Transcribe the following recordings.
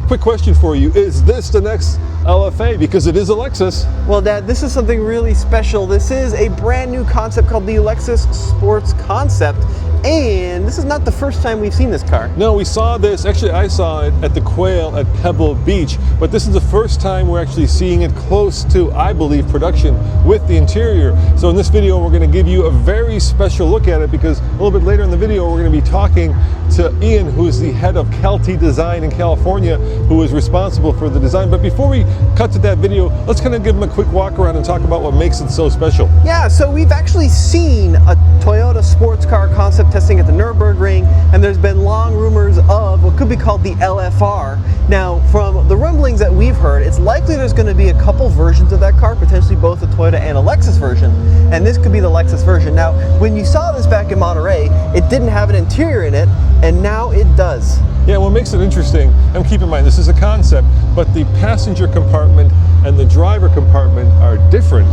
quick question for you. Is this the next LFA? Because it is a Lexus. Well, Dad, this is something really special. This is a brand new concept called the Lexus Sports Concept. And this is not the first time we've seen this car. No, we saw this, actually I saw it at the Quail at Pebble Beach, but this is the first time we're actually seeing it close to, I believe, production with the interior. So in this video, we're gonna give you a very special look at it, because a little bit later in the video, we're gonna be talking to Ian, who is the head of Kelty Design in California, who is responsible for the design. But before we cut to that video, let's kind of give him a quick walk around and talk about what makes it so special. Yeah, so we've actually seen a Toyota sports car concept testing at the Nürburgring, and there's been long rumors of what could be called the LFR. Now, from the rumblings that we've heard, it's likely there's going to be a couple versions of that car, potentially both a Toyota and a Lexus version, and this could be the Lexus version. Now, when you saw this back in Monterey, it didn't have an interior in it, and now it does. Yeah, what makes it interesting, and keep in mind this is a concept, but the passenger compartment and the driver compartment are different.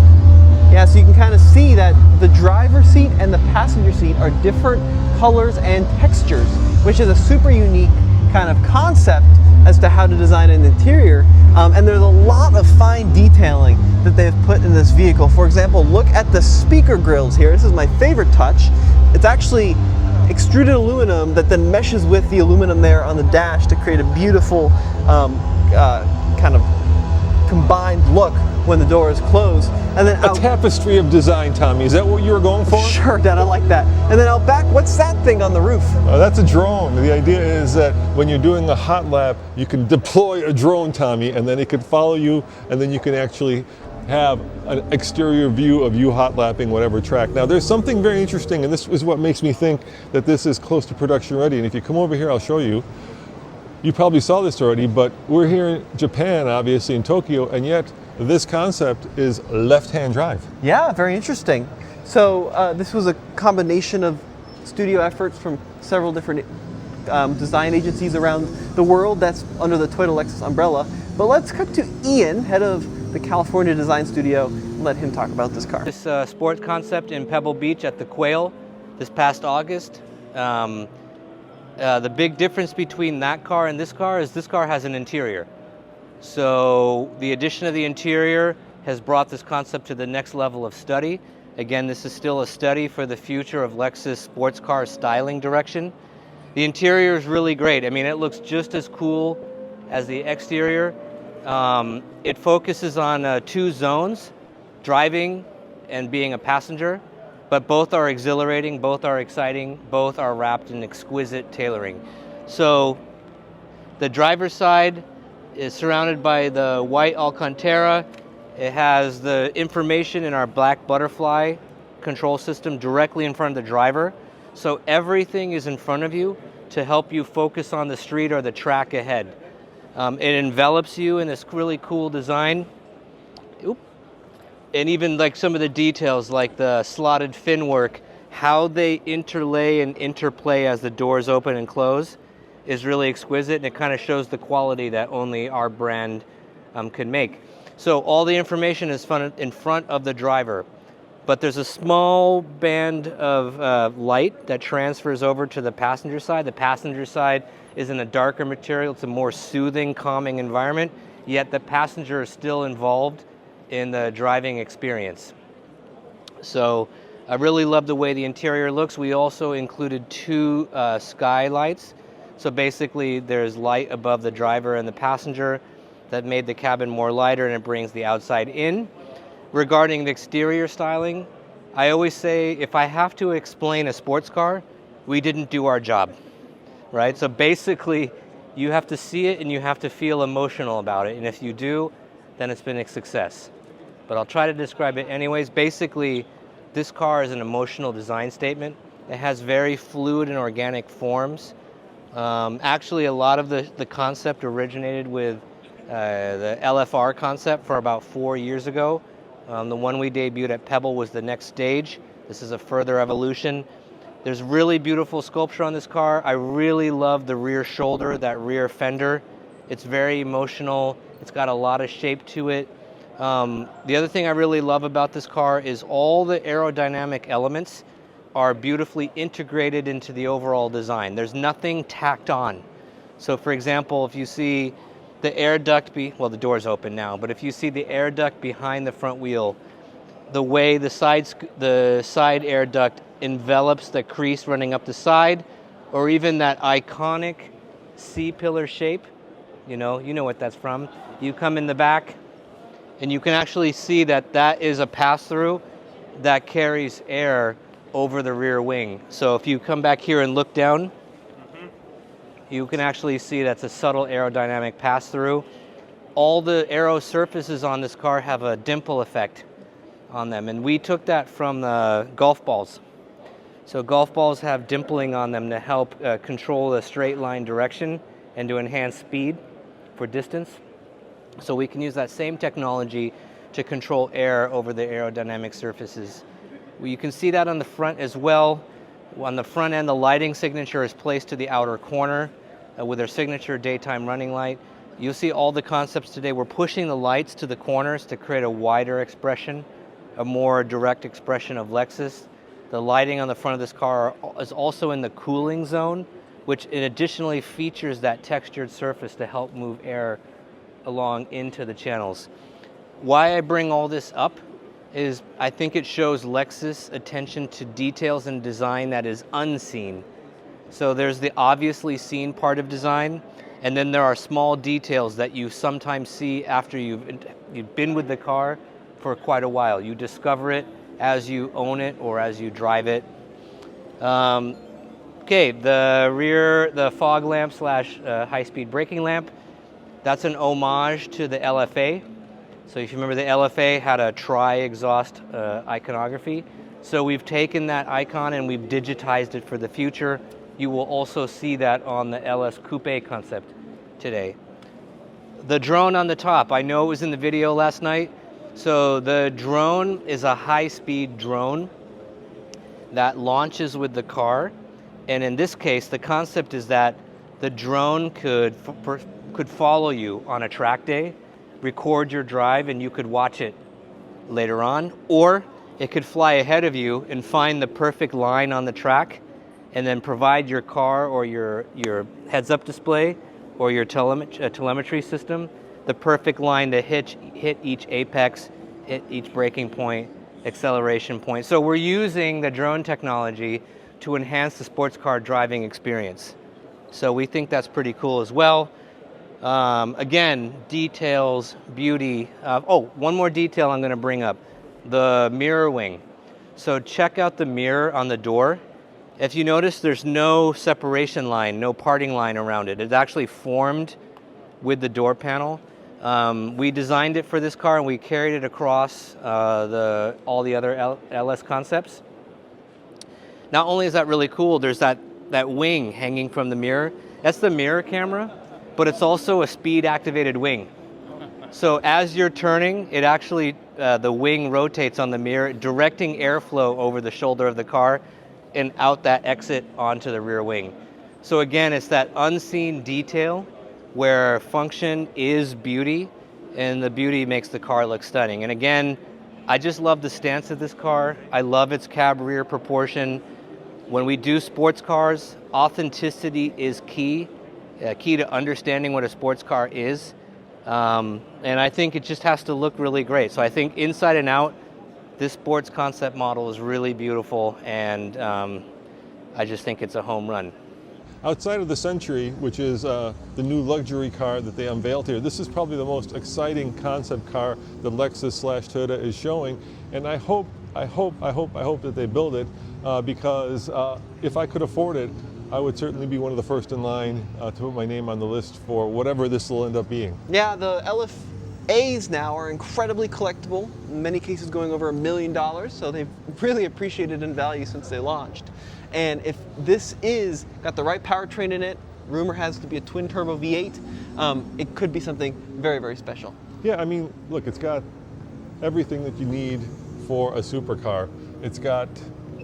Yeah, so you can kind of see that the driver's seat and the passenger seat are different colors and textures, which is a super unique kind of concept as to how to design an interior. And there's a lot of fine detailing that they've put in this vehicle. For example, look at the speaker grills here. This is my favorite touch. It's actually extruded aluminum that then meshes with the aluminum there on the dash to create a beautiful kind of combined look when the door is closed. And then a tapestry of design, Tommy. Is that what you were going for? Sure, Dad, I like that. And then out back, what's that thing on the roof? That's a drone. The idea is that when you're doing a hot lap, you can deploy a drone, Tommy, and then it could follow you, and then you can actually have an exterior view of you hot lapping whatever track. Now, there's something very interesting, and this is what makes me think that this is close to production ready. And if you come over here, I'll show you. You probably saw this already, but we're here in Japan, obviously in Tokyo, and yet this concept is left-hand drive. Yeah, very interesting. So this was a combination of studio efforts from several different design agencies around the world that's under the Toyota Lexus umbrella. But let's cut to Ian, head of the California Design Studio, and let him talk about this car. This sport concept in Pebble Beach at the Quail this past August. The big difference between that car and this car is this car has an interior. So the addition of the interior has brought this concept to the next level of study. Again, this is still a study for the future of Lexus sports car styling direction. The interior is really great. I mean, it looks just as cool as the exterior. It focuses on two zones, driving and being a passenger, but both are exhilarating, both are exciting, both are wrapped in exquisite tailoring. So the driver's side is surrounded by the white Alcantara. It has the information in our black butterfly control system directly in front of the driver. So everything is in front of you to help you focus on the street or the track ahead. It envelops you in this really cool design. And even like some of the details, like the slotted fin work, how they interlay and interplay as the doors open and close is really exquisite, and it kind of shows the quality that only our brand can make. So all the information is in front of the driver, but there's a small band of light that transfers over to the passenger side. The passenger side is in a darker material. It's a more soothing, calming environment, yet the passenger is still involved in the driving experience. So I really love the way the interior looks. We also included two skylights. So basically there's light above the driver and the passenger that made the cabin more lighter, and it brings the outside in. Regarding the exterior styling, I always say if I have to explain a sports car, we didn't do our job, right? So basically you have to see it and you have to feel emotional about it. And if you do, then it's been a success. But I'll try to describe it anyways. Basically, this car is an emotional design statement. It has very fluid and organic forms. Actually, a lot of the concept originated with the LFR concept for about 4 years ago. The one we debuted at Pebble was the next stage. This is a further evolution. There's really beautiful sculpture on this car. I really love the rear shoulder, that rear fender. It's very emotional. It's got a lot of shape to it. The other thing I really love about this car is all the aerodynamic elements are beautifully integrated into the overall design. There's nothing tacked on. So for example, if you see the air duct well, the door's open now, but if you see the air duct behind the front wheel, the way the side air duct envelops the crease running up the side, or even that iconic C-pillar shape, you know what that's from. You come in the back, and you can actually see that that is a pass-through that carries air over the rear wing. So if you come back here and look down, you can actually see that's a subtle aerodynamic pass-through. All the aero surfaces on this car have a dimple effect on them, and we took that from the golf balls. So golf balls have dimpling on them to help control the straight line direction and to enhance speed for distance. So we can use that same technology to control air over the aerodynamic surfaces. You can see that on the front as well. On the front end, the lighting signature is placed to the outer corner with their signature daytime running light. You'll see all the concepts today. We're pushing the lights to the corners to create a wider expression, a more direct expression of Lexus. The lighting on the front of this car is also in the cooling zone, which it additionally features that textured surface to help move air along into the channels. Why I bring all this up is I think it shows Lexus attention to details and design that is unseen. So there's the obviously seen part of design, and then there are small details that you sometimes see after you've been with the car for quite a while. You discover it as you own it or as you drive it. Okay, the fog lamp / high-speed braking lamp, that's an homage to the LFA. So if you remember, the LFA had a tri-exhaust iconography. So we've taken that icon and we've digitized it for the future. You will also see that on the LS Coupe concept today. The drone on the top, I know it was in the video last night. So the drone is a high-speed drone that launches with the car. And in this case, the concept is that the drone could follow you on a track day, record your drive, and you could watch it later on. Or it could fly ahead of you and find the perfect line on the track and then provide your car or your heads-up display or your telemetry system the perfect line to hit each apex, hit each braking point, acceleration point. So we're using the drone technology to enhance the sports car driving experience. So we think that's pretty cool as well. Again, details, beauty. One more detail I'm going to bring up, the mirror wing. So check out the mirror on the door. If you notice, there's no separation line, no parting line around it. It's actually formed with the door panel. We designed it for this car and we carried it across all the other LS concepts. Not only is that really cool, there's that wing hanging from the mirror. That's the mirror camera, but it's also a speed-activated wing. So as you're turning, it actually, the wing rotates on the mirror, directing airflow over the shoulder of the car and out that exit onto the rear wing. So again, it's that unseen detail where function is beauty, and the beauty makes the car look stunning. And again, I just love the stance of this car. I love its cab rear proportion. When we do sports cars, authenticity is key to understanding what a sports car is. And I think it just has to look really great. So I think inside and out, this sports concept model is really beautiful, and I just think it's a home run. Outside of the Century, which is the new luxury car that they unveiled here, this is probably the most exciting concept car that Lexus / Toyota is showing. And I hope that they build it because if I could afford it, I would certainly be one of the first in line to put my name on the list for whatever this will end up being. Yeah, the LFAs now are incredibly collectible, in many cases going over $1 million, so they've really appreciated in value since they launched. And if this got the right powertrain in it, rumor has to be a twin turbo V8, it could be something very, very special. Yeah, I mean, look, it's got everything that you need for a supercar. It's got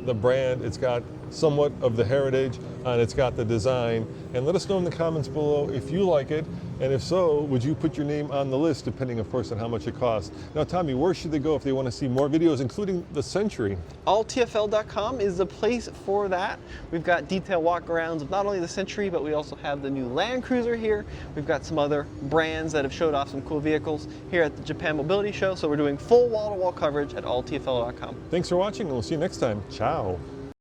the brand, it's got somewhat of the heritage, and it's got the design. And let us know in the comments below if you like it, and if so, would you put your name on the list, depending of course on how much it costs. Now Tommy, where should they go if they want to see more videos, including the Century? Alltfl.com is the place for that. We've got detailed walkarounds of not only the Century, but we also have the new Land Cruiser here. We've got some other brands that have showed off some cool vehicles here at the Japan Mobility Show, so we're doing full wall-to-wall coverage at alltfl.com. Thanks for watching, and we'll see you next time. Ciao.